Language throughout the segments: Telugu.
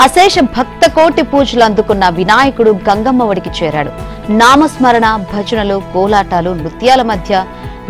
అశేష భక్త కోటి పూజలు అందుకున్న వినాయకుడు గంగమ్మ ఒడికి చేరాడు. నామస్మరణ, భజనలు, కోలాటాలు, నృత్యాల మధ్య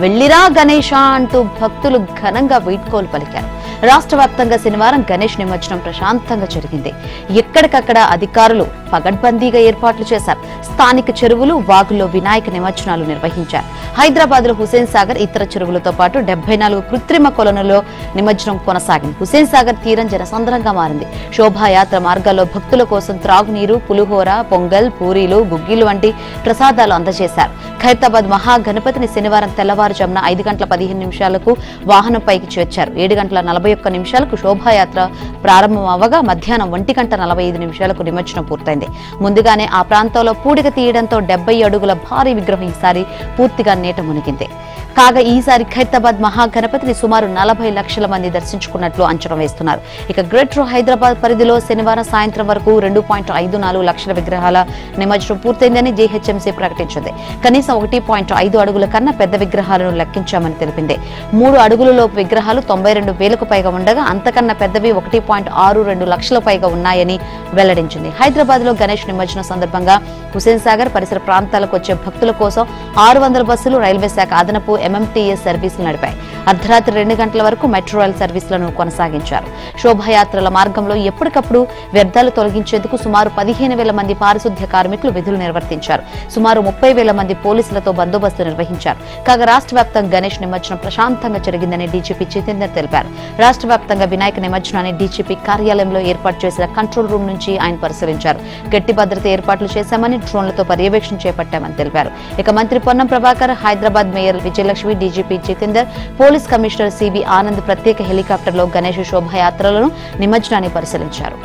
వెళ్లిరా గణేశ అంటూ భక్తులు ఘనంగా వీడ్కోలు పలికారు. రాష్ట్ర వ్యాప్తంగా శనివారం గణేష్ నిమజ్జనం ప్రశాంతంగా జరిగింది. ఎక్కడికక్కడ అధికారులు పగడ్బందీగా ఏర్పాట్లు చేశారు. స్థానిక చెరువులు, వాగుల్లో వినాయక నిమజ్జనాలు నిర్వహించారు. హైదరాబాద్ లో హుసేన్ సాగర్, ఇతర చెరువులతో పాటు 74 కృత్రిమ కొలనులో నిమజ్జనం కొనసాగింది. హుసేన్ సాగర్ తీరం జనసంద్రంగా మారింది. శోభాయాత్ర మార్గాల్లో భక్తుల కోసం త్రాగునీరు, పులిహోర, పొంగల్, పూరీలు, గుగ్గిలు వంటి ప్రసాదాలు అందజేశారు. ఖైరతాబాద్ మహాగణపతిని శనివారం తెల్లవారుజామున 5 గంటల 15 నిమిషాలకు వాహనంపైకి చేర్చారు. 7 గంటల 41 నిమిషాలకు శోభాయాత్ర ప్రారంభమవగా మధ్యాహ్నం 1 గంట 45 నిమిషాలకు నిమజ్జనం పూర్తయింది. ముందుగానే ఆ ప్రాంతంలో పూడిక తీయడంతో 70 అడుగుల భారీ విగ్రహం ఈసారి పూర్తిగా నీట మునిగింది. కాగా ఈసారి ఖైరతాబాద్ మహాగణపతిని సుమారు 40 లక్షల మంది దర్శించుకున్నట్లు అంచనా వేస్తున్నారు. ఇక గ్రేటర్ హైదరాబాద్ పరిధిలో శనివారం సాయంత్రం వరకు 2.54 లక్షల విగ్రహాల నిమజ్జనం పూర్తయిందని జీహెచ్ఎంసీ ప్రకటించింది. కనీసం 1.5 అడుగుల కన్నా పెద్ద విగ్రహాలను లెక్కించామని తెలిపింది. 3 అడుగులలోపు విగ్రహాలు 92,000కు పైగా ఉండగా అంతకన్నా పెద్దవి 1.62 లక్షల పైగా ఉన్నాయని వెల్లడించింది. హైదరాబాద్ లో గణేష్ నిమజ్జనం సందర్భంగా హుసేన్ సాగర్ పరిసర ప్రాంతాలకు వచ్చే భక్తుల కోసం 600 బస్సులు రైల్వే శాఖ అదనపు MMTS సర్వీసులు నడిపాయి. అర్ధరాత్రి 2 గంటల వరకు మెట్రో రైల్ సర్వీసులను కొనసాగించారు. శోభాయాత్రల మార్గంలో ఎప్పటికప్పుడు వ్యర్థాలు తొలగించేందుకు సుమారు 15,000 మంది పారిశుద్ధ్య కార్మికులు విధులు నిర్వర్తించారు. సుమారు 30,000 మంది పోలీసులతో బందోబస్తు నిర్వహించారు. కాగా రాష్ట్ర వ్యాప్తంగా గణేష్ నిమజ్జనం ప్రశాంతంగా జరిగిందని డీజీపీ జితేందర్ తెలిపారు. రాష్ట్ర వ్యాప్తంగా వినాయక నిమజ్జనాన్ని డీజీపీ కార్యాలయంలో ఏర్పాటు చేసిన కంట్రోల్ రూమ్ నుంచి ఆయన పరిశీలించారు. గట్టి భద్రత ఏర్పాట్లు చేశామని, డ్రోన్లతో పర్యవేక్షణ చేపట్టామని తెలిపారు. ఇక మంత్రి Ponnam Prabhakar, Hyderabad mayor Vijayalakshmi, DGP Jitender, police commissioner CV Anand ప్రత్యేక హెలికాప్టర్లో గణేష్ శోభాయాత్రలను, నిమజ్జనాన్ని పరిశీలించారు.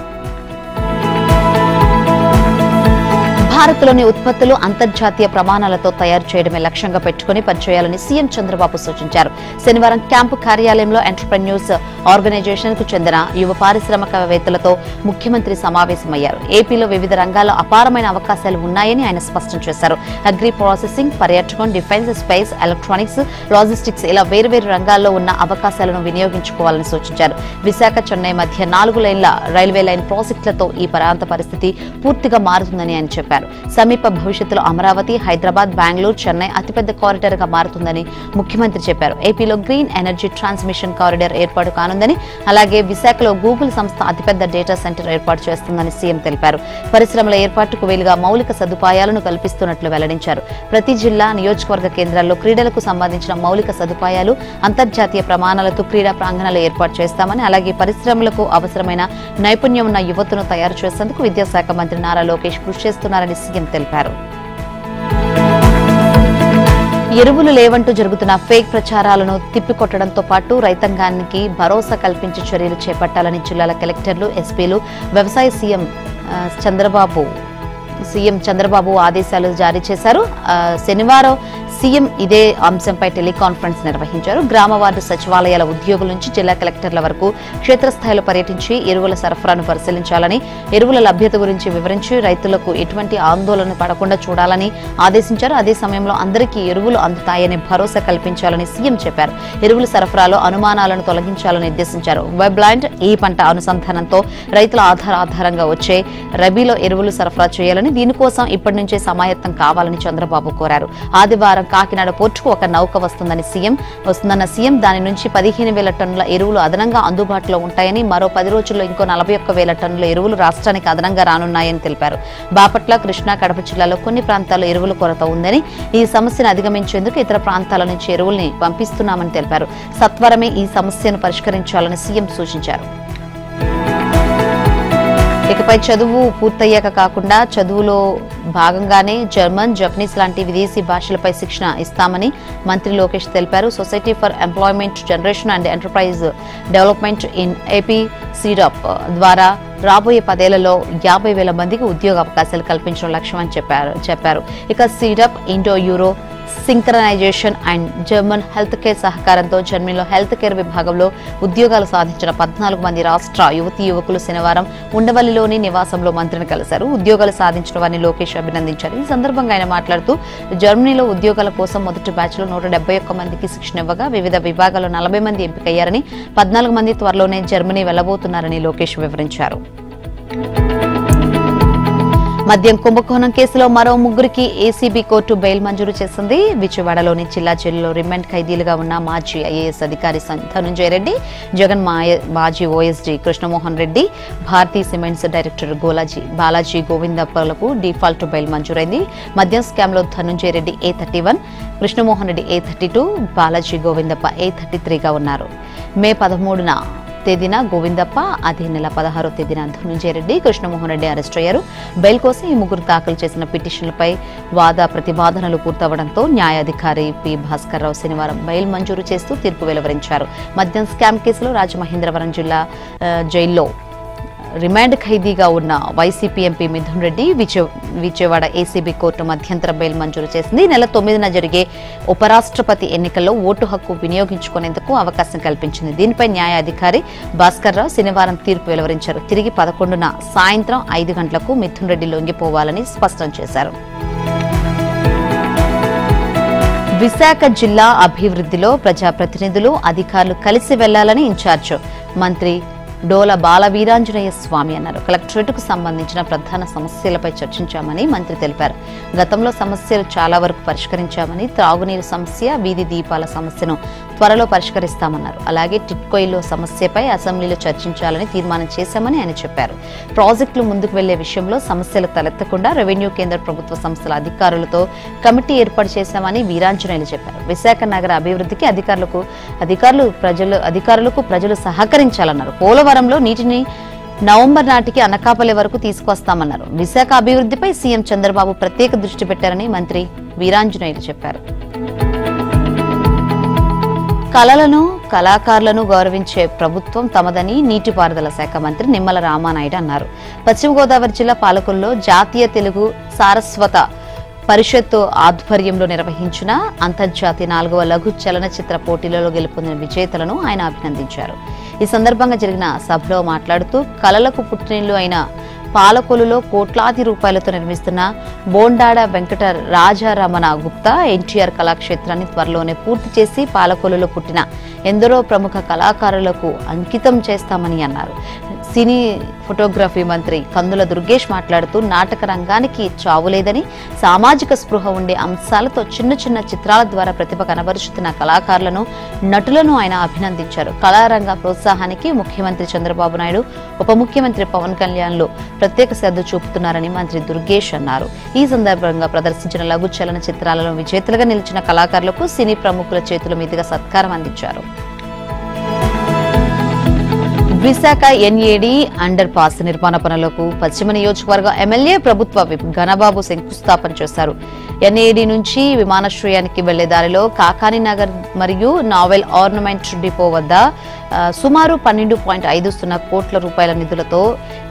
భారత్లోని ఉత్పత్తులు అంతర్జాతీయ ప్రమాణాలతో తయారు చేయడమే లక్ష్యంగా పెట్టుకుని పనిచేయాలని సీఎం చంద్రబాబు సూచించారు. శనివారం క్యాంపు కార్యాలయంలో ఎంటర్‌ప్రెన్యూర్స్ ఆర్గనైజేషన్ కు చెందిన యువ పారిశ్రామికవేత్తలతో ముఖ్యమంత్రి సమావేశమయ్యారు. ఏపీలో వివిధ రంగాల్లో అపారమైన అవకాశాలు ఉన్నాయని ఆయన స్పష్టం చేశారు. అగ్రి ప్రాసెసింగ్, పర్యాటకం, డిఫెన్స్, స్పేస్, ఎలక్ట్రానిక్స్, లాజిస్టిక్స్ ఇలా వేర్వేరు రంగాల్లో ఉన్న అవకాశాలను వినియోగించుకోవాలని సూచించారు. విశాఖ, చెన్నై మధ్య 4 లైన్ల రైల్వే లైన్ ప్రాజెక్టులతో ఈ ప్రాంత పరిస్థితి పూర్తిగా మారుతుందని ఆయన చెప్పారు. సమీప భవిష్యత్తులో అమరావతి, హైదరాబాద్, బెంగళూరు, చెన్నై అతిపెద్ద కారిడార్ గా మారుతుందని ముఖ్యమంత్రి చెప్పారు. ఏపీలో గ్రీన్ ఎనర్జీ ట్రాన్స్మిషన్ కారిడార్ ఏర్పాటు కానుందని, అలాగే విశాఖలో గూగుల్ సంస్థ అతిపెద్ద డేటా సెంటర్ ఏర్పాటు చేస్తుందని సీఎం తెలిపారు. పరిశ్రమల ఏర్పాటుకు వీలుగా మౌలిక సదుపాయాలను కల్పిస్తున్నట్లు వెల్లడించారు. ప్రతి జిల్లా, నియోజకవర్గ కేంద్రాల్లో క్రీడలకు సంబంధించిన మౌలిక సదుపాయాలు, అంతర్జాతీయ ప్రమాణాలతో క్రీడా ప్రాంగణాలు ఏర్పాటు చేస్తామని, అలాగే పరిశ్రమలకు అవసరమైన నైపుణ్యం ఉన్న యువతను తయారు చేసేందుకు విద్యాశాఖ మంత్రి నారా లోకేష్ కృషి చేస్తున్నారని సీఎం తెలిపారు. ఎరువులు లేవంటూ జరుగుతున్న ఫేక్ ప్రచారాలను తిప్పికొట్టడంతో పాటు రైతాంగానికి భరోసా కల్పించే చర్యలు చేపట్టాలని జిల్లాల కలెక్టర్లు, ఎస్పీలు, వ్యవసాయ సీఎం చంద్రబాబు ఆదేశాలు జారీ చేశారు. శనివారం సీఎం ఇదే అంశంపై టెలికాన్ఫరెన్స్ నిర్వహించారు. గ్రామ వార్డు సచివాలయాల ఉద్యోగుల నుంచి జిల్లా కలెక్టర్ల వరకు క్షేత్రస్థాయిలో పర్యటించి ఎరువుల సరఫరాను పరిశీలించాలని, ఎరువుల లభ్యత గురించి వివరించి రైతులకు ఎటువంటి ఆందోళన పడకుండా చూడాలని ఆదేశించారు. అదే సమయంలో అందరికీ ఎరువులు అందుతాయని భరోసా కల్పించాలని సీఎం చెప్పారు. ఎరువుల సరఫరాలో అనుమానాలను తొలగించాలని నిర్దేశించారు. వెబ్ ల్యాండ్, ఈ పంట అనుసంధానంతో రైతుల ఆధారంగా వచ్చే రబీలో ఎరువులు సరఫరా చేయాలని, దీనికోసం ఇప్పటి నుంచే సమాయత్తం కావాలని చంద్రబాబు కోరారు. ఆదివారం కాకినాడ పోర్టుకు ఒక నౌక వస్తుందన్న సీఎం దాని నుంచి 15,000 టన్నుల ఎరువులు అదనంగా అందుబాటులో ఉంటాయని, మరో 10 రోజుల్లో ఇంకో 41,000 టన్నుల ఎరువులు రాష్ట్రానికి అదనంగా రానున్నాయని తెలిపారు. బాపట్ల, కృష్ణా, కడప జిల్లాలో కొన్ని ప్రాంతాల్లో ఎరువుల కొరత ఉందని, ఈ సమస్యను అధిగమించేందుకు ఇతర ప్రాంతాల నుంచి ఎరువుల్ని పంపిస్తున్నామని తెలిపారు. సత్వరమే ఈ సమస్యను పరిష్కరించాలని సీఎం సూచించారు. ఇకపై చదువు పూర్తయ్యాక కాకుండా చదువులో భాగంగానే జర్మన్, జపనీస్ లాంటి విదేశీ భాషలపై శిక్షణ ఇస్తామని మంత్రి లోకేష్ తెలిపారు. Society for employment generation and enterprise development in AP SEEDAP ద్వారా రాబోయే 10 ఏళ్లలో 50,000 మందికి ఉద్యోగ అవకాశాలు కల్పించడం లక్ష్యం అని చెప్పారు. ఇక SEEDAP, Indo Euro synchronization and German health care సహకారంతో జర్మనీలో హెల్త్ కేర్ విభాగంలో ఉద్యోగాలు సాధించిన 14 మంది రాష్ట్ర యువతీ యువకులు శనివారం ఉండవల్లిలోని నివాసంలో మంత్రిని కలిశారు. ఉద్యోగాలు సాధించిన వారిని లోకేష్ అభినందించారు. ఈ సందర్భంగా ఆయన మాట్లాడుతూ జర్మనీలో ఉద్యోగాల కోసం మొదటి బ్యాచ్ లో 171 మందికి శిక్షణ ఇవ్వగా వివిధ విభాగాల్లో 40 మంది ఎంపికయ్యారని, 14 మంది త్వరలోనే జర్మనీ వెళ్లబోతున్నారని లోకేష్ వివరించారు. మద్యం కుంభకోణం కేసులో మరో ముగ్గురికి ఏసీబీ కోర్టు బెయిల్ మంజూరు చేసింది. విజయవాడలోని జిల్లా జైలులో రిమాండ్ ఖైదీలుగా ఉన్న మాజీ ఐఏఎస్ అధికారి ధనుంజయ రెడ్డి, జగన్ మాజీ OSD Krishnamohan Reddy, Bharathi cements director Balaji గోవిందప్పలకు డిఫాల్ట్ బెయిల్ మంజూరైంది. మద్యం స్కామ్ లో ధనుంజయ రెడ్డి A31, కృష్ణమోహన్ రెడ్డి A32, బాలాజీ గోవిందప్ప A33గా ఉన్నారు. మే 13న తేదీన గోవిందప్ప, అదే నెల 16వ తేదీన ధనుంజయ రెడ్డి, కృష్ణమోహన్ రెడ్డి అరెస్టు అయ్యారు. బెయిల్ కోసం ఈ ముగ్గురు దాఖలు చేసిన పిటిషన్లపై వాద ప్రతివాదనలు పూర్తవడంతో న్యాయాధికారి పి భాస్కర్రావు శనివారం బెయిల్ మంజూరు చేస్తూ తీర్పు వెలువరించారు. మద్యం స్కామ్ కేసులో రాజమహేంద్రవరం జిల్లా జైల్లో రిమాండ్ ఖైదీగా ఉన్న YCP MP Mithun Reddy Vijayawada ACB court మధ్యంతర బెయిల్ మంజూరు చేసింది. నెల 9న జరిగే ఉపరాష్ట్రపతి ఎన్నికల్లో ఓటు హక్కు వినియోగించుకునేందుకు అవకాశం కల్పించింది. దీనిపై న్యాయాధికారి భాస్కర్రావు శనివారం తీర్పు వెలువరించారు. తిరిగి 11న సాయంత్రం 5 గంటలకు మిథున్ రెడ్డి లొంగిపోవాలని స్పష్టం చేశారు. విశాఖ జిల్లా అభివృద్ధిలో ప్రజాప్రతినిధులు, అధికారులు కలిసి వెళ్లాలని ఇన్ఛార్జ్ మంత్రి డోల బాల వీరాంజనేయ స్వామి అన్నారు. కలెక్టరేట్కు సంబంధించిన ప్రధాన సమస్యలపై చర్చించామని మంత్రి తెలిపారు. గతంలో సమస్యలు చాలా వరకు పరిష్కరించామని, త్రాగునీరు సమస్య, వీధి దీపాల సమస్యను త్వరలో పరిష్కరిస్తామన్నారు. అలాగే టిట్కోయిలో సమస్యపై అసెంబ్లీలో చర్చించాలని తీర్మానం చేశామని ఆయన చెప్పారు. ప్రాజెక్టులు ముందుకు వెళ్లే విషయంలో సమస్యలు తలెత్తకుండా రెవెన్యూ కేంద్ర ప్రభుత్వ సంస్థల అధికారులతో కమిటీ ఏర్పాటు చేశామని వీరాంజనేయులు చెప్పారు. విశాఖ నగర అభివృద్ధికి అధికారులకు ప్రజలు సహకరించాలన్నారు. పోలవరంలో నీటిని నవంబర్ నాటికి అనకాపల్లి వరకు తీసుకొస్తామన్నారు. విశాఖ అభివృద్ధిపై సీఎం చంద్రబాబు ప్రత్యేక దృష్టి పెట్టారని మంత్రి వీరాంజనేయులు చెప్పారు. కళలను, కళాకారులను గౌరవించే ప్రభుత్వం తమదని నీటిపారుదల శాఖ మంత్రి నిమ్మల రామానాయుడు అన్నారు. పశ్చిమ గోదావరి జిల్లా పాలకొల్లులో జాతీయ తెలుగు సారస్వత పరిషత్తు ఆధ్వర్యంలో నిర్వహించిన అంతర్జాతీయ 4వ లఘు చలనచిత్ర పోటీలలో గెలుపొందిన విజేతలను ఆయన అభినందించారు. ఈ సందర్భంగా జరిగిన సభలో మాట్లాడుతూ కళలకు పుట్టినిల్లు అయిన పాలకొల్లులో కోట్లాది రూపాయలతో నిర్మిస్తున్న బోండాడ వెంకట రాజారమణ గుప్తా ఎన్టీఆర్ కళాక్షేత్రాన్ని త్వరలోనే పూర్తి చేసి పాలకొల్లులో పుట్టిన ఎందరో ప్రముఖ కళాకారులకు అంకితం చేస్తామని అన్నారు. సినీ ఫోటోగ్రఫీ మంత్రి కందుల దుర్గేష్ మాట్లాడుతూ నాటక రంగానికి చావులేదని, సామాజిక స్పృహ ఉండే అంశాలతో చిన్న చిన్న చిత్రాల ద్వారా ప్రతిభ కనబరుచుతున్న కళాకారులను, నటులను ఆయన అభినందించారు. కళారంగ ప్రోత్సాహానికి ముఖ్యమంత్రి చంద్రబాబు నాయుడు, ఉప ముఖ్యమంత్రి పవన్ కళ్యాణ్లు ప్రత్యేక శ్రద్ధ చూపుతున్నారని మంత్రి దుర్గేష్ అన్నారు. ఈ సందర్భంగా ప్రదర్శించిన లఘు చలన చిత్రాలలో విజేతలుగా నిలిచిన కళాకారులకు సినీ ప్రముఖుల చేతుల మీదుగా సత్కారం అందించారు. విశాఖ ఎన్ఏడి అండర్ పాస్ నిర్మాణ పనులకు పశ్చిమ నియోజకవర్గ ఎమ్మెల్యే ప్రభుత్వ విప్ ఘనబాబు శంకుస్థాపన చేశారు. ఎన్ఏడి నుంచి విమానాశ్రయానికి వెళ్లే దారిలో కాకాని నగర్ మరియు నావెల్ ఆర్నమెంట్ డిపో వద్ద సుమారు 12.50 కోట్ల రూపాయల నిధులతో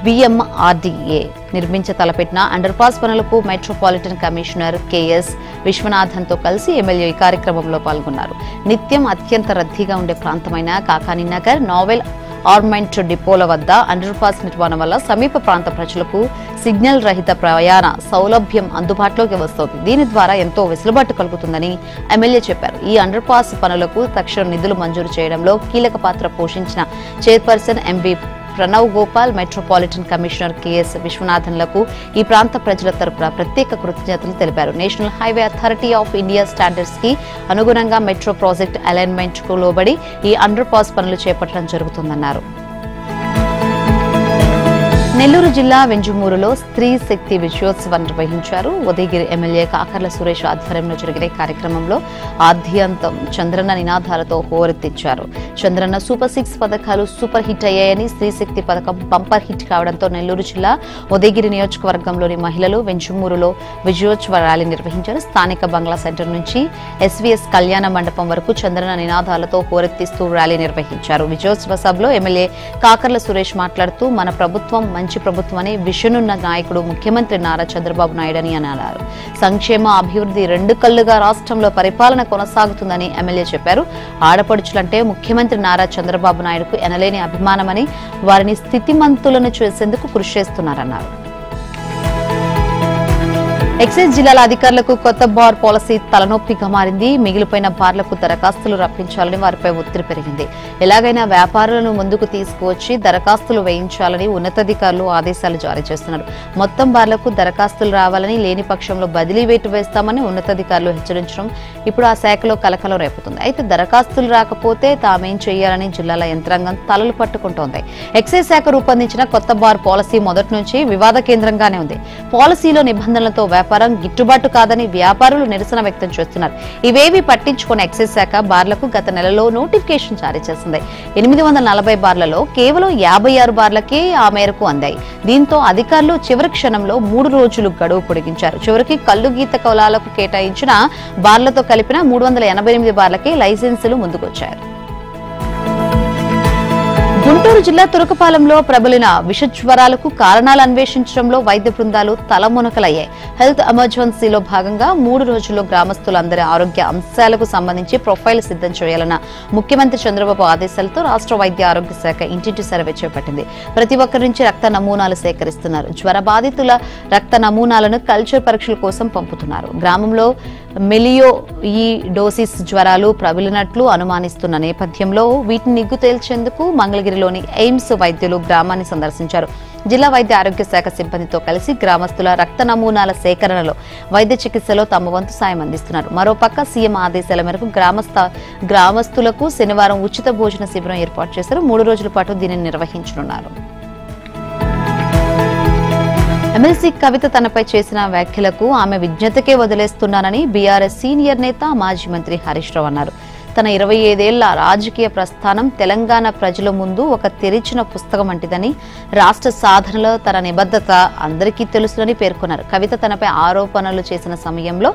BMRDA నిర్మించ తలపెట్టిన అండర్ పాస్ పనులకు మెట్రోపాలిటన్ కమిషనర్ KS విశ్వనాథన్తో కలిసి ఎమ్మెల్యే ఈ కార్యక్రమంలో పాల్గొన్నారు. నిత్యం అత్యంత రద్దీగా ఉండే ప్రాంతమైన కాకాని నగర్, నావెల్ ఆర్నమెంట్ డిపోల వద్ద అండర్ పాస్ నిర్మాణం వల్ల సమీప ప్రాంత ప్రజలకు సిగ్నల్ రహిత ప్రయాణ సౌలభ్యం అందుబాటులోకి వస్తోంది. దీని ద్వారా ఎంతో వెసులుబాటు కలుగుతుందని ఎమ్మెల్యే చెప్పారు. ఈ అండర్ పాస్ పనులకు తక్షణ నిధులు మంజూరు చేయడంలో కీలక పాత్ర పోషించిన chairperson MB Pranav Gopal, metropolitan commissioner KS విశ్వనాథన్లకు ఈ ప్రాంత ప్రజల తరపున ప్రత్యేక కృతజ్ఞతలు తెలిపారు. National highway authority of India standards కి అనుగుణంగా మెట్రో ప్రాజెక్ట్ అలైన్మెంట్ కు లోబడి ఈ అండర్ పాస్ పనులు చేపట్టడం జరుగుతుందన్నారు. నెల్లూరు జిల్లా వెంజమూరులో స్త్రీ శక్తి విజయోత్సవం నిర్వహించారు. ఉదయగిరి ఎమ్మెల్యే కాకర్ల సురేష్ ఆధ్వర్యంలో జరిగిన కార్యక్రమంలో ఆద్యంతం చంద్రన్న నినాదాలతో హోరెత్తించారు. చంద్రన్న సూపర్ 6 పథకాలు సూపర్ హిట్ అయ్యాయని, స్త్రీ శక్తి పథకం బంపర్ హిట్ కావడంతో నెల్లూరు జిల్లా ఉదయగిరి నియోజకవర్గంలోని మహిళలు వెంజమూరులో విజయోత్సవ ర్యాలీ నిర్వహించారు. స్థానిక బంగ్లా సెంటర్ నుంచి SVS కళ్యాణ మండపం వరకు చంద్రన్న నినాదాలతో హోరెత్తిస్తూ ర్యాలీ నిర్వహించారు. విజయోత్సవ సభలో ఎమ్మెల్యే కాకర్ల సురేష్ మాట్లాడుతూ మన ప్రభుత్వం మంచి ప్రభుత్వం అనే విషనున్న నాయకుడు ముఖ్యమంత్రి నారా చంద్రబాబు నాయుడు అని అన్నారు. సంక్షేమ, అభివృద్ధి 2 కళ్లుగా రాష్ట్రంలో పరిపాలన కొనసాగుతుందని ఎమ్మెల్యే చెప్పారు. ఆడపడుచులంటే ముఖ్యమంత్రి నారా చంద్రబాబు నాయుడుకు ఎనలేని అభిమానమని, వారిని స్థితిమంతులను చేసేందుకు కృషి చేస్తున్నారన్నారు. ఎక్సైజ్ జిల్లాల అధికారులకు కొత్త బార్ పాలసీ తలనొప్పిగా మారింది. మిగిలిపోయిన బార్లకు దరఖాస్తులు రప్పించాలని వారిపై ఒత్తిడి పెరిగింది. ఎలాగైనా వ్యాపారులను ముందుకు తీసుకువచ్చి దరఖాస్తులు వేయించాలని ఉన్నతాధికారులు ఆదేశాలు జారీ చేస్తున్నారు. మొత్తం బార్లకు దరఖాస్తులు రావాలని, లేని పక్షంలో బదిలీ వేటు వేస్తామని ఉన్నతాధికారులు హెచ్చరించడం ఇప్పుడు ఆ శాఖలో కలకలం రేపుతుంది. అయితే దరఖాస్తులు రాకపోతే తామేం చేయాలని జిల్లాల యంత్రాంగం తలలు పట్టుకుంటోంది. ఎక్సైజ్ శాఖ రూపొందించిన కొత్త బార్ పాలసీ మొదటి నుంచి వివాద కేంద్రంగానే ఉంది. పాలసీలో నిబంధనలతో వ్యాపారం గిట్టుబాటు కాదని వ్యాపారులు నిరసన వ్యక్తం చేస్తున్నారు. ఇవేవి పట్టించుకున్న ఎక్సైజ్ శాఖ బార్లకు గత నెలలో నోటిఫికేషన్ జారీ చేసింది. 840 బార్లలో కేవలం 56 బార్లకే ఆ మేరకు అందాయి. దీంతో అధికారులు చివరి క్షణంలో 3 రోజులు గడువు పొడిగించారు. చివరికి కల్లు గీత కౌలాలకు కేటాయించిన బార్లతో కలిపిన 388 బార్లకే లైసెన్సులు ముందుకొచ్చారు. గుంటూరు జిల్లా తురకపాలెంలో ప్రబలిన విషజ్వరాలకు కారణాలు అన్వేషించడంలో వైద్య బృందాలు తలమునకలయ్యాయి. హెల్త్ ఎమర్జెన్సీలో భాగంగా 3 రోజుల్లో గ్రామస్తులందరి ఆరోగ్య అంశాలకు సంబంధించి ప్రొఫైల్ సిద్ధం చేయాలన్న ముఖ్యమంత్రి చంద్రబాబు ఆదేశాలతో రాష్ట్ర వైద్య ఆరోగ్య శాఖ ఇంటింటి సర్వే చేపట్టింది. ప్రతి ఒక్కరి నుంచి రక్త నమూనాలు సేకరిస్తున్నారు. జ్వర బాధితుల రక్త నమూనాలను కల్చర్ పరీక్షల కోసం పంపుతున్నారు. గ్రామంలో మెలియోయిడోసిస్ జ్వరాలు ప్రబలినట్లు అనుమానిస్తున్న నేపథ్యంలో వీటిని నిగ్గు తేల్చేందుకు మంగళగిరిలోని ఎయిమ్స్ వైద్యులు గ్రామాన్ని సందర్శించారు. జిల్లా వైద్య ఆరోగ్య శాఖ సిబ్బందితో కలిసి గ్రామస్తుల రక్త నమూనాల సేకరణలో, వైద్య చికిత్సలో తమ వంతు సాయం అందిస్తున్నారు. మరోపక్క సీఎం ఆదేశాల మేరకు గ్రామస్తులకు శనివారం ఉచిత భోజన శిబిరం ఏర్పాటు చేశారు. 3 రోజుల పాటు దీనిని నిర్వహించనున్నారు. ఎమ్మెల్సీ కవిత తనపై చేసిన వ్యాఖ్యలకు ఆమె విజ్ఞతకే వదిలేస్తున్నానని బీఆర్ఎస్ సీనియర్ నేత మాజీ మంత్రి హరీష్ రావు అన్నారు. తన 25 ఏళ్ల రాజకీయ ప్రస్థానం తెలంగాణ ప్రజల ముందు ఒక తెరిచిన పుస్తకం వంటిదని, రాష్ట్ర సాధనలో తన నిబద్ధత అందరికీ తెలుసునని పేర్కొన్నారు. కవిత తనపై ఆరోపణలు చేసిన సమయంలో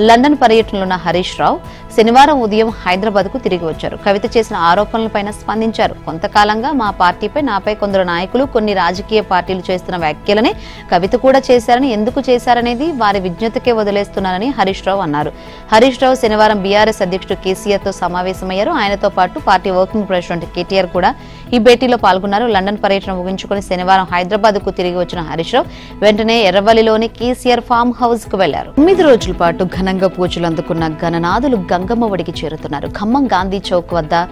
లండన్ పర్యటనలో ఉన్న హరీష్ రావు శనివారం ఉదయం హైదరాబాద్ కు తిరిగి వచ్చారు. కవిత చేసిన ఆరోపణలపైన స్పందించారు. కొంతకాలంగా మా పార్టీపై, నాపై కొందరు నాయకులు కొన్ని రాజకీయ పార్టీలు చేస్తున్న వ్యాఖ్యలనే కవిత కూడా చేశారని, ఎందుకు చేశారనేది వారి విజ్ఞతకే వదిలేస్తున్నానని హరీష్ రావు అన్నారు. హరీష్ రావు శనివారం బీఆర్ఎస్ అధ్యక్షుడు కేసీఆర్ తో సమావేశమయ్యారు. ఆయనతో పాటు పార్టీ వర్కింగ్ ప్రెసిడెంట్ కేటీఆర్ కూడా ఈ భేటీలో పాల్గొన్నారు. లండన్ పర్యటన ముగించుకుని శనివారం హైదరాబాద్ కు తిరిగి వచ్చిన హరీష్ రావు వెంటనే ఎర్రవల్లిలోని కేసీఆర్ ఫామ్ హౌస్ కు వెళ్లారు. 9 రోజుల పాటు ఘనంగా పూజలు అందుకున్న గణనాథులు గంగమ్మ ఒడికి చేరుతున్నారు. ఖమ్మం గాంధీ చౌక్ వద్ద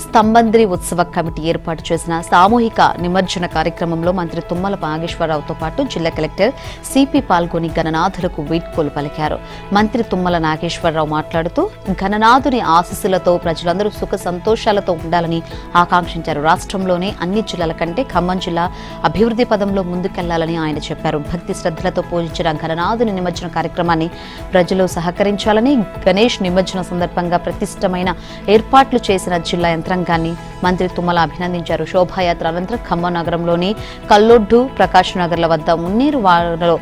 స్తంభంద్రి ఉత్సవ కమిటీ ఏర్పాటు చేసిన సామూహిక నిమజ్జన కార్యక్రమంలో మంత్రి తుమ్మల నాగేశ్వరరావుతో పాటు జిల్లా కలెక్టర్ సిపి పాల్గొని గణనాథులకు వీడ్కోలు పలికారు. మంత్రి తుమ్మల నాగేశ్వరరావు మాట్లాడుతూ గణనాథుని ఆశీస్సులతో ప్రజలందరూ సుఖ సంతోషాలతో ఉండాలని ఆకాంక్షించారు. రాష్ట్రంలోనే అన్ని జిల్లాల కంటే ఖమ్మం జిల్లా అభివృద్ధి పదంలో ముందుకెళ్లాలని ఆయన చెప్పారు. భక్తి శ్రద్ధలతో పూజించిన గణనాథుని నిమజ్జన కార్యక్రమాన్ని ప్రజలు సహకరించాలని, గణేష్ నిమజ్జన సందర్భంగా ప్రతిష్టమైన ఏర్పాట్లు చేసిన జిల్లా యంత్రాంగాన్ని మంత్రి తుమ్మల అభినందించారు. శోభాయాత్ర అనంతరం ఖమ్మం నగరంలోని కల్లొడ్డు, ప్రకాష్ నగర్ల వద్ద మున్నీరు వాడలో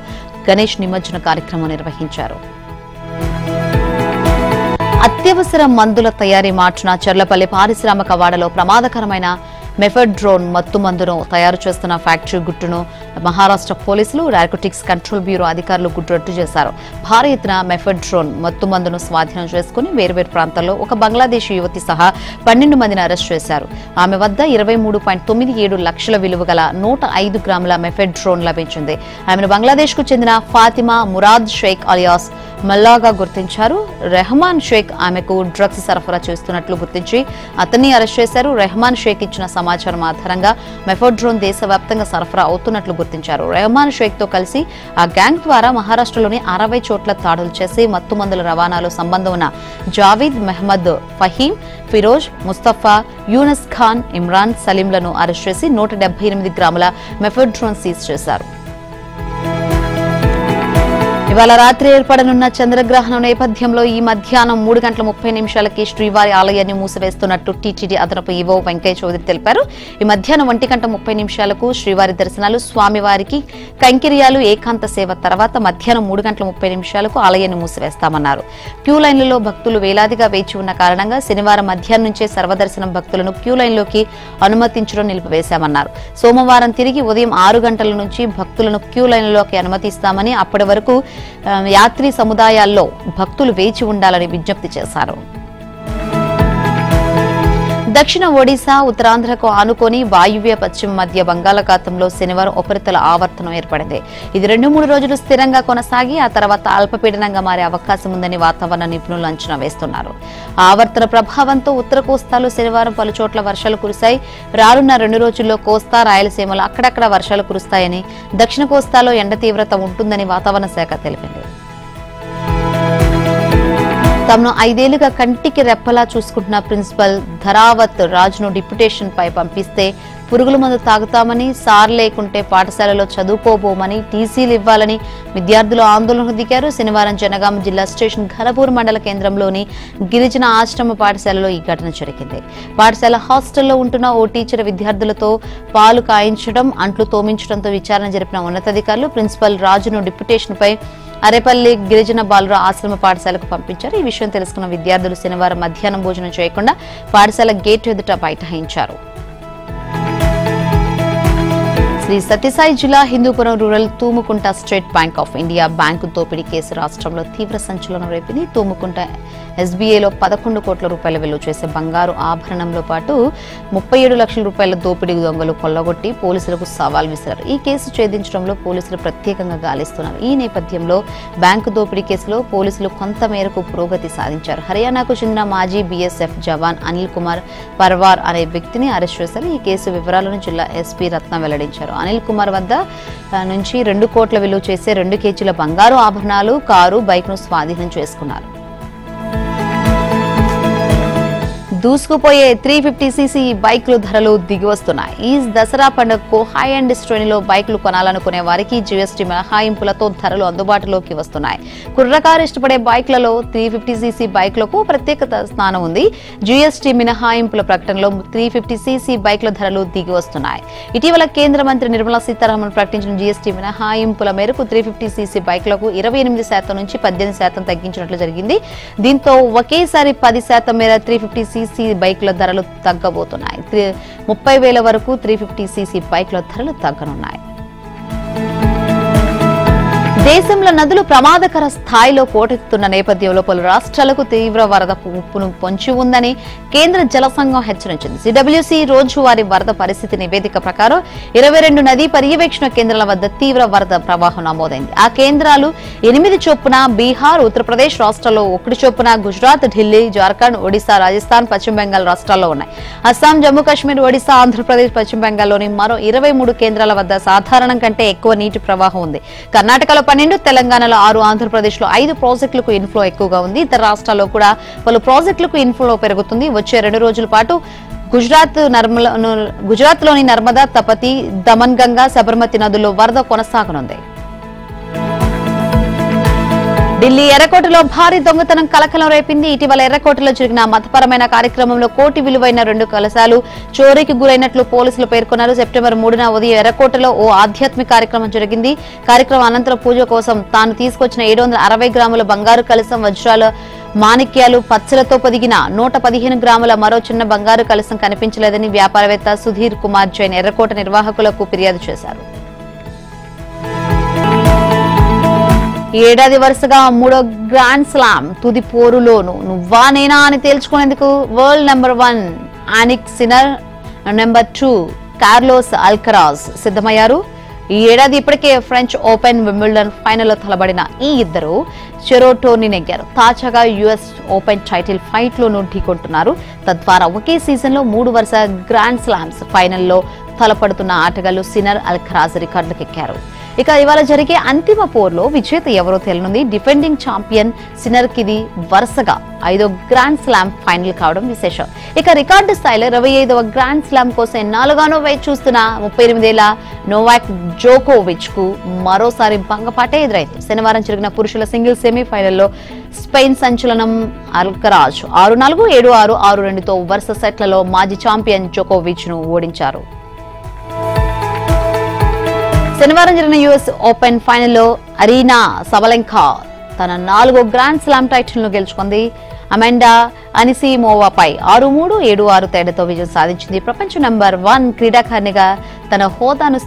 గణేష్ నిమజ్జన కార్యక్రమం నిర్వహించారు. అత్యవసర మందుల తయారీ మార్చిన చర్లపల్లి పారిశ్రామిక వాడలో ప్రమాదకరమైన మెఫెడ్రోన్ మత్తు మందును తయారు చేస్తున్న ఫ్యాక్టరీ గుట్టును మహారాష్ట్ర పోలీసులు, నార్కోటిక్స్ కంట్రోల్ బ్యూరో అధికారులు గుట్టురట్టు చేశారు. భారీ ఎత్తున మెఫెడ్రోన్ మత్తు మందును స్వాధీనం చేసుకుని వేర్వేరు ప్రాంతాల్లో ఒక బంగ్లాదేశీ యువతి సహా 12 మందిని అరెస్ట్ చేశారు. ఆమె వద్ద 23.97 లక్షల విలువ గల 105 గ్రాముల మెఫెడ్రోన్ లభించింది. ఆమెను బంగ్లాదేశ్ కు చెందిన ఫాతిమా మురాద్ షేక్ అలియాస్ మల్లాగా గుర్తించారు. రెహమాన్ షేక్ ఆమెకు డ్రగ్స్ సరఫరా చేస్తున్నట్లు గుర్తించి అతన్ని అరెస్ట్ చేశారు. రెహమాన్ షేక్ ఇచ్చిన సమాచారం ఆధారంగా మెఫెడ్రోన్ దేశవ్యాప్తంగా సరఫరా అవుతున్నట్లు గుర్తించారు. రెహమాన్ షేక్ తో కలిసి ఆ గ్యాంగ్ ద్వారా మహారాష్ట్రలోని 60 చోట్ల దాడులు చేసి మత్తుమందుల రవాణాలో సంబంధం ఉన్న జావీద్, మెహమ్మద్ ఫహీం, ఫిరోజ్, ముస్తఫా, యూనస్ ఖాన్, ఇమ్రాన్, సలీంలను అరెస్ట్ చేసి 178 గ్రాముల మెఫెడ్రోన్ సీజ్ చేశారు. ఇవాళ రాత్రి ఏర్పడనున్న చంద్రగ్రహణం నేపథ్యంలో ఈ మధ్యాహ్నం 3:30 శ్రీవారి ఆలయాన్ని మూసివేస్తున్నట్టు టీటీడీ అదనపు ఈవో వెంకయ్య చౌదరి తెలిపారు. ఈ మధ్యాహ్నం 1:30 శ్రీవారి దర్శనాలు, స్వామివారికి కైంకర్యాలు, ఏకాంత సేవ తర్వాత మధ్యాహ్నం 3:30 ఆలయాన్ని మూసివేస్తామన్నారు. క్యూ లైన్లలో భక్తులు వేలాదిగా వేచి ఉన్న కారణంగా శనివారం మధ్యాహ్నం నుంచే సర్వదర్శనం భక్తులను క్యూ లైన్లోకి అనుమతించడం నిలిపివేశామన్నారు. సోమవారం తిరిగి ఉదయం 6 గంటల నుంచి భక్తులను క్యూ లైన్లోకి అనుమతిస్తామని, అప్పటి వరకు యాత్రీ సముదాయాల్లో భక్తులు వేచి ఉండాలని విజ్ఞప్తి చేశారు. దక్షిణ ఒడిశా ఉత్తరాంధ్రకు ఆనుకొని వాయువ్య పశ్చిమ మధ్య బంగాళాఖాతంలో శనివారం ఉపరితల ఆవర్తనం ఏర్పడింది. ఇది 2-3 రోజులు స్థిరంగా కొనసాగి ఆ తర్వాత అల్పపీడనంగా మారే అవకాశం ఉందని వాతావరణ నిపుణులు అంచనా వేస్తున్నారు. ఆవర్తన ప్రభావంతో ఉత్తర కోస్తాలో శనివారం పలు చోట్ల వర్షాలు కురిశాయి. రానున్న 2 రోజుల్లో కోస్తా రాయలసీమలో అక్కడక్కడ వర్షాలు కురుస్తాయని, దక్షిణ కోస్తాలో ఎండ తీవ్రత ఉంటుందని వాతావరణ శాఖ తెలిపింది. తమను 5 ఏళ్లుగా కంటికి రెప్పలా చూసుకుంటున్న ప్రిన్సిపల్ ధరావత్ రాజును డిప్యుటేషన్ పై పంపిస్తే పురుగుల మందు తాగుతామని, సార్ లేకుంటే పాఠశాలలో చదువుకోబోమని, టీసీలు ఇవ్వాలని విద్యార్థులు ఆందోళనకు దిగారు. శనివారం జనగామ జిల్లా స్టేషన్ ఘనపూర్ మండల కేంద్రంలోని గిరిజన ఆశ్రమ పాఠశాలలో ఈ ఘటన జరిగింది. పాఠశాల హాస్టల్లో ఉంటున్న ఓ టీచర్ విద్యార్థులతో పాలు కాయించడం, అంట్లు తోమించడంతో విచారణ జరిపిన ఉన్నతాధికారులు ప్రిన్సిపల్ రాజును డిప్యుటేషన్ పై అరేపల్లి గిరిజన బాలుర ఆశ్రమ పాఠశాలకు పంపించారు. ఈ విషయం తెలుసుకున్న విద్యార్థులు శనివారం మధ్యాహ్నం భోజనం చేయకుండా పాఠశాల గేట్ ఎదుట బైఠాయించారు. శ్రీ సత్యసాయి జిల్లా Hindupuram rural Tumukunta State Bank of India bank దోపిడీ కేసు రాష్ట్రంలో తీవ్ర సంచలనం రేపింది. తూముకుంట ఎస్బీఐలో 11 కోట్ల రూపాయల విలువ చేసే బంగారు ఆభరణంలో పాటు 37 లక్షల రూపాయల దోపిడీ దొంగలు కొల్లగొట్టి పోలీసులకు సవాల్ విసిరారు. ఈ కేసు ఛేదించడంలో పోలీసులు ప్రత్యేకంగా గాలిస్తున్నారు. ఈ నేపథ్యంలో బ్యాంకు దోపిడీ కేసులో పోలీసులు కొంత మేరకు పురోగతి సాధించారు. హర్యానాకు చెందిన మాజీ బీఎస్ఎఫ్ జవాన్ అనిల్ కుమార్ పర్వార్ అనే వ్యక్తిని అరెస్ట్ చేశారు. ఈ కేసు వివరాలను జిల్లా ఎస్పీ రత్న వెల్లడించారు. అనిల్ కుమార్ వద్ద నుంచి 2 కోట్ల విలువ చేసే 2 కేజీల బంగారు ఆభరణాలు, కారు, బైక్ ను స్వాధీనం చేసుకున్నారు. దూసుకుపోయే 350cc బైకులు ధరలు దిగివస్తున్నాయి. ఈ దసరా పండుగకు హై అండ్ శ్రేణిలో బైకులు కొనాలనుకునే వారికి జీఎస్టీ మినహాయింపులతో ధరలు అందుబాటులోకి వస్తున్నాయి. కుర్రకారు ఇష్టపడే బైకులలో 350cc బైకులకు ప్రత్యేక స్థానం ఉంది. జీఎస్టీ మినహాయింపుల ప్రకటనలో 350cc బైకుల ధరలు దిగి వస్తున్నాయి. ఇటీవల కేంద్ర మంత్రి నిర్మలా సీతారామన్ ప్రకటించిన జీఎస్టీ మినహాయింపుల మేరకు 350cc బైకులకు 28% నుంచి 18% తగ్గించినట్లు జరిగింది. దీంతో ఒకేసారి 10% మేర 350cc బైకుల ధరలు తగ్గబోతున్నాయి. 30,000 వరకు 350cc బైకుల ధరలు తగ్గనున్నాయి. దేశంలో నదులు ప్రమాదకర స్థాయిలో పోటెత్తుతున్న నేపథ్యంలో పలు రాష్ట్రాలకు తీవ్ర వరద ముప్పును పొంచి ఉందని కేంద్ర జల సంఘం హెచ్చరించింది. సిడబ్ల్యూసీ రోజువారీ వరద పరిస్థితి నివేదిక ప్రకారం 22 నదీ పర్యవేక్షణ కేంద్రాల వద్ద తీవ్ర వరద ప్రవాహం నమోదైంది. ఆ కేంద్రాలు 8 చొప్పున బీహార్, ఉత్తరప్రదేశ్ రాష్ట్రాల్లో 1 చొప్పున గుజరాత్, ఢిల్లీ, జార్ఖండ్, ఒడిశా, రాజస్థాన్, పశ్చిమ బెంగాల్ రాష్ట్రాల్లో ఉన్నాయి. అస్సాం, జమ్మూ కాశ్మీర్, ఒడిశా, ఆంధ్రప్రదేశ్, పశ్చిమ బెంగాల్లోని మరో 23 కేంద్రాల వద్ద సాధారణం కంటే ఎక్కువ నీటి ప్రవాహం ఉంది. కర్ణాటకలో 12, తెలంగాణలో 6, ఆంధ్రప్రదేశ్ లో 5 ప్రాజెక్టులకు ఇన్ఫ్లో ఎక్కువగా ఉంది. ఇతర రాష్ట్రాల్లో కూడా పలు ప్రాజెక్టులకు ఇన్ఫ్లో పెరుగుతుంది. వచ్చే 2 రోజుల పాటు గుజరాత్ లోని నర్మదా, తపతి, దమన్ గంగా, సబర్మతి నదుల్లో వరద కొనసాగనుంది. ఢిల్లీ ఎర్రకోటలో భారీ దొంగతనం కలకలం రేపింది. ఇటీవల ఎర్రకోటలో జరిగిన మతపరమైన కార్యక్రమంలో కోటి విలువైన 2 కలశాలు చోరీకి గురైనట్లు పోలీసులు పేర్కొన్నారు. సెప్టెంబర్ 3న ఉదయం ఎర్రకోటలో ఓ ఆధ్యాత్మిక కార్యక్రమం జరిగింది. కార్యక్రమం అనంతరం పూజ కోసం తాను తీసుకొచ్చిన 760 గ్రాముల బంగారు కలశం, వజ్రాల మాణిక్యాలు, పచ్చలతో పొదిగిన 115 గ్రాముల మరో చిన్న బంగారు కలశం కనిపించలేదని వ్యాపారవేత్త సుధీర్ కుమార్ జైన్ ఎర్రకోట నిర్వాహకులకు ఫిర్యాదు చేశారు. ఈ ఏడాది వరుసగా 3వ గ్రాండ్ స్లామ్ తుది పోరులోను నువ్వా నేనా అని తేల్చుకునేందుకు world number 1 Jannik Sinner, number 2 Carlos Alcaraz సిద్ధమయ్యారు. ఈ ఏడాది ఇప్పటికే ఫ్రెంచ్ ఓపెన్, వింబుల్డన్ ఫైనల్లో తలబడిన ఈ ఇద్దరు చెరో టోర్నీ నెగ్గారు. తాజాగా యుఎస్ ఓపెన్ టైటిల్ ఫైట్ లోనూ ఢీకొంటున్నారు. తద్వారా ఒకే సీజన్ లో 3 వరుస గ్రాండ్ స్లామ్స్ ఫైనల్లో తలపడుతున్న ఆటగాళ్లు సిన్నర్, అల్కరాజ్ రికార్డులకెక్కారు. ఇక ఇవాళ జరిగే అంతిమ పోర్లో విజేత ఎవరో తేలనుంది. డిఫెండింగ్ ఛాంపియన్ సిన్నర్ కిది వరుసగా 5వ గ్రాండ్ స్లామ్ ఫైనల్ కావడం విశేషం. ఇక రికార్డు స్థాయిలో 25వ గ్రాండ్ స్లామ్ కోసం ఎన్నాళ్ళుగానో వేచి చూస్తున్న 38 ఏళ్ల నోవాక్ జోకోవిచ్ కు మరోసారి భంగపాటే ఎదురైంది. శనివారం జరిగిన పురుషుల సింగిల్స్ సెమీఫైనల్లో స్పెయిన్ సంచలనం అల్కరాజ్ 6-4, 7-6, 6-2తో వరుస సెట్లలో మాజీ ఛాంపియన్ జోకోవిచ్ ను ఓడించారు. శనివారం జరిగిన యుఎస్ ఓపెన్ ఫైనల్లో అరీనా సబలెంకా తన 4వ గ్రాండ్ స్లామ్ టైటిల్ ను గెలుచుకుంది. అమెండా అనిసిమోవాపై 6-3, 7-6 తేడాతో విజయం సాధించింది. ప్రపంచ నెంబర్ 1 క్రీడాకారిణిగా తన హోదాను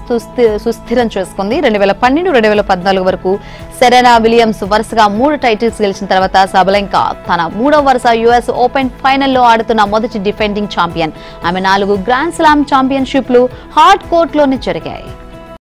సుస్థిరం చేసుకుంది. 2012, 2014 వరకు సెరెనా విలియమ్స్ వరుసగా 3 టైటిల్స్ గెలిచిన తర్వాత సబలెంకా తన 3వ వరుస యుఎస్ ఓపెన్ ఫైనల్లో ఆడుతున్న మొదటి డిఫెండింగ్ ఛాంపియన్. ఆమె 4 గ్రాండ్ స్లామ్ ఛాంపియన్షిప్లు హార్డ్ కోర్టులోనే జరిగాయి.